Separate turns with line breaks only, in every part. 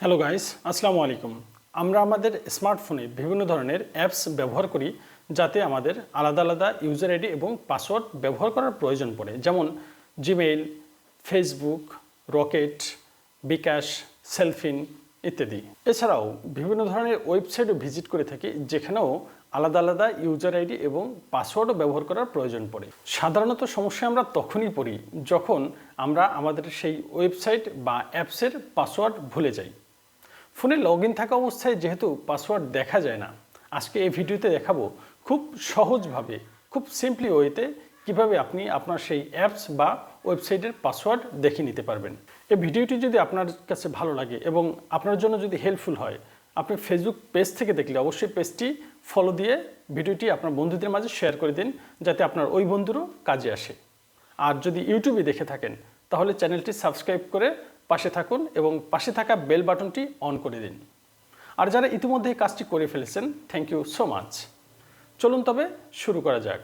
Hello guys, আসসালামু আলাইকুম। আমরা আমাদের স্মার্টফোনে বিভিন্ন ধরনের অ্যাপস ব্যবহার করি যাতে আমাদের আলাদা আলাদা ইউজার আইডি এবং পাসওয়ার্ড ব্যবহার করার প্রয়োজন পড়ে, যেমন জিমেইল, ফেসবুক, রকেট, বিকাশ, সেলফিন ইত্যাদি। এছাড়াও বিভিন্ন ধরনের ওয়েবসাইটও ভিজিট করে থাকি যেখানেও আলাদা আলাদা ইউজার আইডি এবং পাসওয়ার্ডও ব্যবহার করার প্রয়োজন পড়ে। সাধারণত সমস্যায় আমরা তখনই পড়ি যখন আমরা আমাদের সেই ওয়েবসাইট বা অ্যাপসের পাসওয়ার্ড ভুলে যাই। ফোনে লগ ইন থাকা অবস্থায় যেহেতু পাসওয়ার্ড দেখা যায় না, আজকে এই ভিডিওতে দেখাবো খুব সহজভাবে, খুব সিম্পলি ওয়েতে কিভাবে আপনি আপনার সেই অ্যাপস বা ওয়েবসাইটের পাসওয়ার্ড দেখে নিতে পারবেন। এই ভিডিওটি যদি আপনার কাছে ভালো লাগে এবং আপনার জন্য যদি হেল্পফুল হয়, আপনি ফেসবুক পেজ থেকে দেখলে অবশ্যই পেজটি ফলো দিয়ে ভিডিওটি আপনার বন্ধুদের মাঝে শেয়ার করে দিন, যাতে আপনার ওই বন্ধুরও কাজে আসে। আর যদি ইউটিউবে দেখে থাকেন তাহলে চ্যানেলটি সাবস্ক্রাইব করে পাশে থাকুন এবং পাশে থাকা বেল বাটনটি অন করে দিন। আর যারা ইতিমধ্যে কাজটি করে ফেলেছেন, থ্যাংক ইউ সো মাচ। চলুন তবে শুরু করা যাক।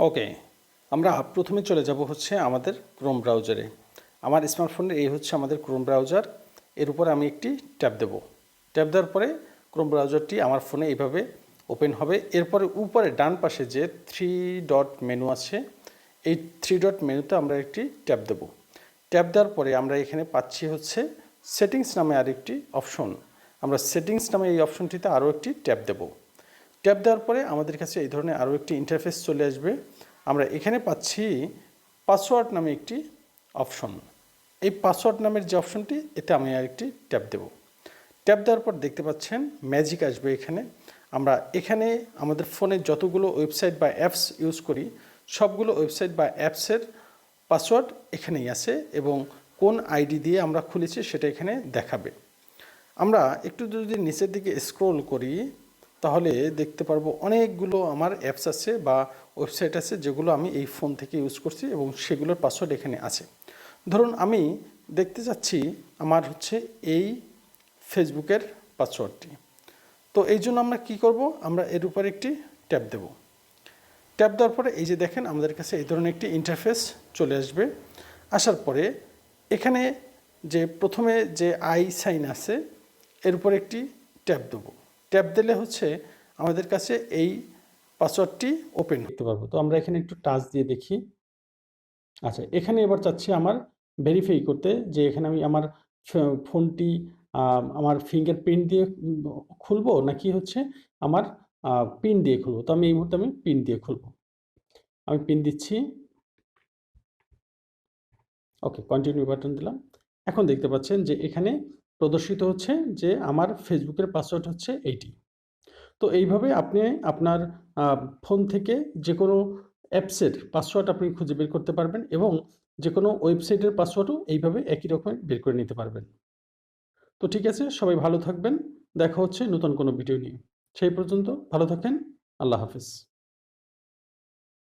ওকে, আমরা প্রথমে চলে যাব হচ্ছে আমাদের ক্রোম ব্রাউজারে। আমার স্মার্টফোনের এই হচ্ছে আমাদের ক্রোম ব্রাউজার। এর উপরে আমি একটি ট্যাব দেব। ট্যাব দেওয়ার পরে ক্রোম ব্রাউজারটি আমার ফোনে এইভাবে ওপেন হবে। এরপরে উপরে ডান পাশে যে 3 ডট মেনু আছে, এই 3 ডট মেনুতে আমরা একটি ট্যাব দেব। ট্যাব দেওয়ার পরে আমরা এখানে পাচ্ছি হচ্ছে সেটিংস নামে আরেকটি অপশন। আমরা সেটিংস নামে এই অপশনটিতে আরও একটি ট্যাব দেব। ট্যাব দেওয়ার পরে আমাদের কাছে এই ধরনের আরও একটি ইন্টারফেস চলে আসবে। আমরা এখানে পাচ্ছি পাসওয়ার্ড নামে একটি অপশন। এই পাসওয়ার্ড নামের যে অপশনটি, এতে আমি আরেকটি ট্যাব দেব। ট্যাব দেওয়ার পর দেখতে পাচ্ছেন ম্যাজিক আসবে এখানে। আমরা এখানে আমাদের ফোনে যতগুলো ওয়েবসাইট বা অ্যাপস ইউজ করি, সবগুলো ওয়েবসাইট বা অ্যাপসের পাসওয়ার্ড এখানেই আছে এবং কোন আইডি দিয়ে আমরা খুলেছি সেটা এখানে দেখাবে। আমরা একটু যদি নিচের দিকে স্ক্রল করি তাহলে দেখতে পারবো অনেকগুলো আমার অ্যাপস আছে বা ওয়েবসাইট আছে যেগুলো আমি এই ফোন থেকে ইউজ করছি এবং সেগুলোর পাসওয়ার্ড এখানে আছে। ধরুন আমি দেখতে চাচ্ছি আমার হচ্ছে এই ফেসবুকের পাসওয়ার্ডটি। তো এই জন্য আমরা কি করব, আমরা এর উপর একটি ট্যাব দেব। ট্যাব দেওয়ার পরে এই যে দেখেন আমাদের কাছে এই ধরনের একটি ইন্টারফেস চলে আসবে। আসার পরে এখানে যে প্রথমে যে আই সাইন আছে, এর উপর একটি ট্যাব দেবো। ট্যাব দিলে হচ্ছে আমাদের কাছে এই পাসওয়ার্ডটি ওপেন করতে পারবো। তো আমরা এখানে একটু টাচ দিয়ে দেখি। আচ্ছা, এখানে এবার চাচ্ছি আমার ভেরিফাই করতে যে এখানে আমি আমার ফোনটি আমার ফিঙ্গারপ্রিন্ট দিয়ে খুলবো নাকি হচ্ছে আমার পিন দিয়ে খুলবো। তো আমি এই মুহূর্তে পিন দিয়ে খুলবো। আমি পিন দিচ্ছি। ওকে, কন্টিনিউ বাটন দিলাম। এখন দেখতে পাচ্ছেন যে এখানে প্রদর্শিত হচ্ছে যে আমার ফেসবুকের পাসওয়ার্ড হচ্ছে এইটি। তো এইভাবে আপনি আপনার ফোন থেকে যে কোনো অ্যাপসের পাসওয়ার্ড আপনি খুঁজে বের করতে পারবেন এবং যে কোনো ওয়েবসাইটের পাসওয়ার্ডও এইভাবে একই রকমের বের করে নিতে পারবেন। তো ঠিক আছে, সবাই ভালো থাকবেন। দেখা হচ্ছে নতুন কোনো ভিডিও নিয়ে। সেই পর্যন্ত ভালো থাকেন। আল্লাহ হাফেজ।